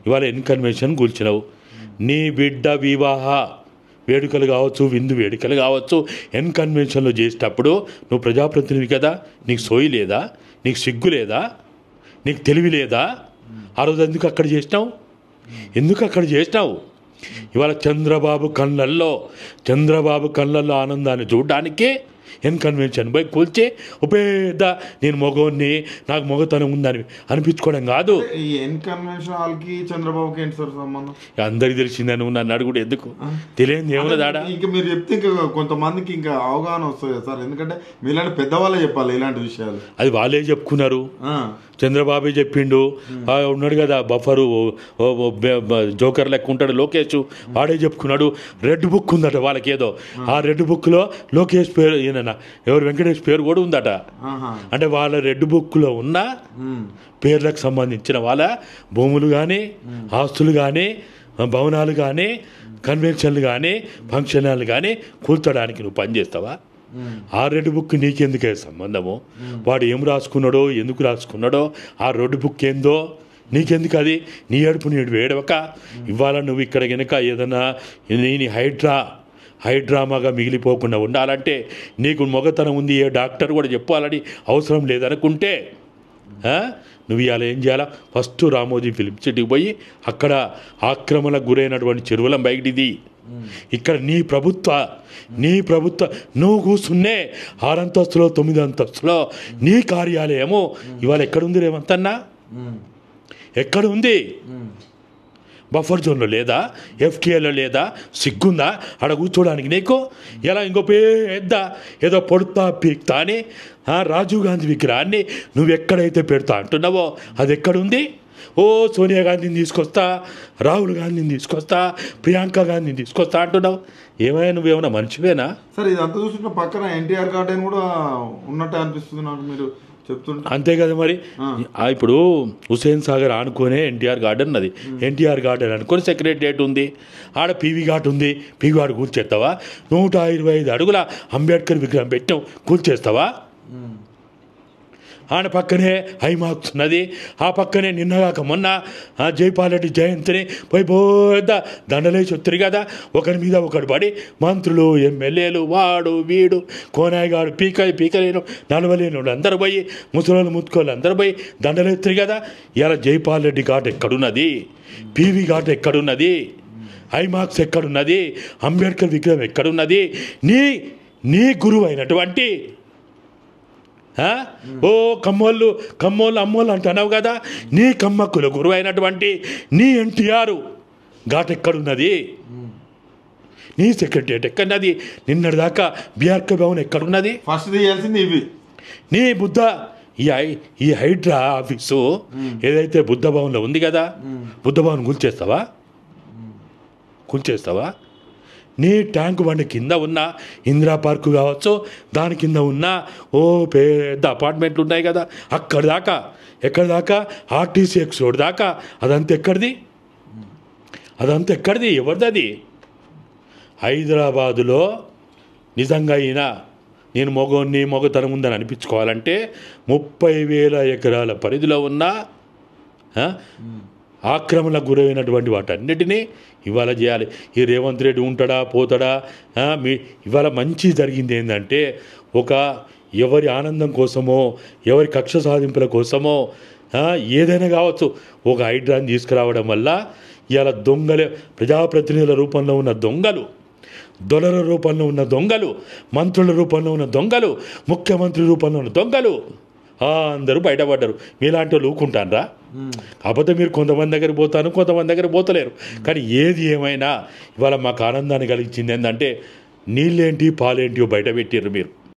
ఇవాళ కన్వెన్షన్ కూల్చినావు. నీ బిడ్డ వివాహ వేడుకలు కావచ్చు, విందు వేడుకలు కావచ్చు, కన్వెన్షన్లో చేసేటప్పుడు నువ్వు ప్రజాప్రతినిధి కదా, నీకు సోయి లేదా, నీకు సిగ్గు లేదా, నీకు తెలివి లేదా? ఆ రోజు ఎందుకు అక్కడ చేసినావు? ఎందుకు అక్కడ చేసినావు? ఇవాళ చంద్రబాబు కళ్ళల్లో ఆనందాన్ని చూడడానికి కన్వెన్షన్ పోయి కూల్చి ఉపేద నేను మగోన్ని, నాకు మగతనం ఉందని అనిపించుకోవడం కాదు. ఈ కన్వెన్షన్ హాల్కి చంద్రబాబుకి ఏంటి సార్ సంబంధం? అందరికి తెలిసిందే, నువ్వు నన్ను అడుగుడు ఎందుకు? తెలియదు ఏమన్నదాడా? ఇంకా మీరు చెప్తే ఇంకా కొంతమందికి ఇంకా అవగాహన వస్తుంది సార్, ఎందుకంటే మీలాంటి పెద్దవాళ్ళే చెప్పాలి ఇలాంటి విషయాలు. అది వాళ్ళే చెప్పుకున్నారు, చంద్రబాబే చెప్పిండు. ఉన్నాడు కదా బఫరు, జోకర్ లెక్క ఉంటాడు లోకేష్, వాడే చెప్పుకున్నాడు. రెడ్ బుక్ ఉందట వాళ్ళకి ఏదో, ఆ రెడ్ బుక్లో లోకేష్ పేరు, ఈయన ఎవరు వెంకటేష్ పేరు కూడా ఉందట. అంటే వాళ్ళ రెడ్ బుక్లో ఉన్న పేర్లకు సంబంధించిన వాళ్ళ భూములు కానీ, ఆస్తులు కానీ, భవనాలు కానీ, కన్వెన్షన్లు కానీ, ఫంక్షన్ హాల్ కానీ కూల్చడానికి నువ్వు పనిచేస్తావా? ఆ రెడ్ బుక్ నీకెందుకే సంబంధము? వాడు ఏం రాసుకున్నాడో, ఎందుకు రాసుకున్నాడో, ఆ రెడ్ బుక్ ఏందో నీకెందుకు? అది నీ ఏడుపు నీడు వేడవక ఇవాళ నువ్వు ఇక్కడ కనుక ఏదన్నా నీ హైడ్రామాగా మిగిలిపోకుండా ఉండాలంటే నీకు మొగతనం ఉంది, ఏ డాక్టర్ కూడా చెప్పాలని అవసరం లేదనుకుంటే నువ్వు ఇవాళ ఏం చేయాలా? ఫస్ట్ రామోజీ ఫిలిం సిటీకి పోయి అక్కడ ఆక్రమణకు గురైనటువంటి చెరువుల బయటిది. ఇక్కడ నీ ప్రభుత్వ నువ్వు కూర్చున్నే 6 అంతస్తులో 9 అంతస్తులో నీ కార్యాలయము ఇవాళ ఎక్కడుంది రేవంతన్నా? ఎక్కడ ఉంది? బఫర్ జోన్లో లేదా? ఎఫ్టీఏలో లేదా? సిగ్గుందా ఆడ కూర్చోడానికి నీకు? ఎలా ఇంకో పెద్ద ఏదో పొడుతా పీక్తా అని రాజీవ్ గాంధీ విగ్రహాన్ని నువ్వు ఎక్కడైతే పెడతా అంటున్నావో అది ఎక్కడుంది? ఓ సోనియా గాంధీని తీసుకొస్తా, రాహుల్ గాంధీని తీసుకొస్తా, ప్రియాంక గాంధీని తీసుకొస్తా అంటున్నావు. ఏమైనా నువ్వేమన్నా మనిషివేనా? సార్ ఇదంతా చూస్తుంటే పక్కన ఎన్టీఆర్ గార్డెన్ కూడా ఉన్నట్టు అనిపిస్తుంది నాకు మీరు చెప్తుంటే. అంతే కదా మరి. ఇప్పుడు హుసేన్ సాగర్ ఆనుకునే ఎన్టీఆర్ గార్డెన్ అది. ఎన్టీఆర్ గార్డెన్ అనుకొని సెక్రటరియట్ ఉంది, ఆడ పీవీ ఘాట్ ఉంది. పీవీ ఘాట్ కూల్చేస్తావా? 125 అడుగుల అంబేద్కర్ విగ్రహం పెట్టాం, కూల్చేస్తావా? ఆడ పక్కనే హైమార్క్స్ ఉన్నది, ఆ పక్కనే నిన్నగాక మొన్న జైపాల్ రెడ్డి జయంతిని పోయి పోద్ద దండలేసి వస్తారు కదా, ఒకరి మీద ఒకడు పడి మంత్రులు, ఎమ్మెల్యేలు, వాడు వీడు కోనాయిగాడు పీకలేను నడవలేను అందరూ పోయి, ముసలోళ్ళు ముత్తుకోళ్ళు అందరూ పోయి దండలేస్తారు కదా. ఇలా జైపాల్ రెడ్డి ఘాట్ ఎక్కడున్నది? పీవీ ఘాట్ ఎక్కడున్నది? హైమార్క్స్ ఎక్కడున్నది? అంబేద్కర్ విగ్రహం ఎక్కడున్నది? నీ గురువు అయినటువంటి ఓ కమ్మోళ్ళు అమ్మోళ్ళు అంటున్నావు కదా, నీ కమ్మక్కుల గురువు అయినటువంటి నీ ఎన్టీఆర్ ఘాట్ ఎక్కడున్నది? నీ సెక్రటరియట్ ఎక్కడున్నది? నిన్నటిదాకా బీఆర్కే భవన్ ఎక్కడున్నది? ఫస్ట్ తీయాల్సింది ఇవి. నీ బుద్ధ ఈ హైడ్రా ఆఫీసు ఏదైతే బుద్ధ భవన్లో ఉంది కదా, బుద్ధ భవన్ కూల్చేస్తావా? నీ ట్యాంక్ బండి కింద ఉన్న ఇందిరా పార్కు కావచ్చు, దాని కింద ఉన్న ఓ పెద్ద అపార్ట్మెంట్లు ఉన్నాయి కదా, ఎక్కడి దాకా ఆర్టీసీ ఎక్స్ రోడ్ దాకా అదంతా ఎక్కడిది? ఎవరిది అది? హైదరాబాదులో నిజంగా నేను మొగతనం ఉందని అనిపించుకోవాలంటే 30,000 ఎకరాల పరిధిలో ఉన్న ఆక్రమణకు గురైనటువంటి వాటన్నిటినీ ఇవాళ చేయాలి. ఈ రేవంత్ రెడ్డి ఉంటాడా పోతాడా? ఇవాళ మంచి జరిగింది ఏంటంటే, ఎవరి ఆనందం కోసమో, ఎవరి కక్ష సాధింపుల కోసమో ఏదైనా కావచ్చు, ఒక హైడ్రాని తీసుకురావడం వల్ల ఇవాళ ప్రజాప్రతినిధుల రూపంలో ఉన్న దొంగలు, దొరల రూపంలో ఉన్న దొంగలు, మంత్రుల రూపంలో ఉన్న దొంగలు, ముఖ్యమంత్రి రూపంలో ఉన్న దొంగలు అందరూ బయటపడ్డారు. మీలాంటి వాళ్ళు ఊకుంటారా? కాకపోతే మీరు కొంతమంది దగ్గర పోతాను, కొంతమంది దగ్గర పోతలేరు. కానీ ఏది ఏమైనా ఇవాళ మాకు ఆనందాన్ని కలిగించింది ఏంటంటే, నీళ్ళేంటి పాలేంటియో బయట పెట్టారు మీరు.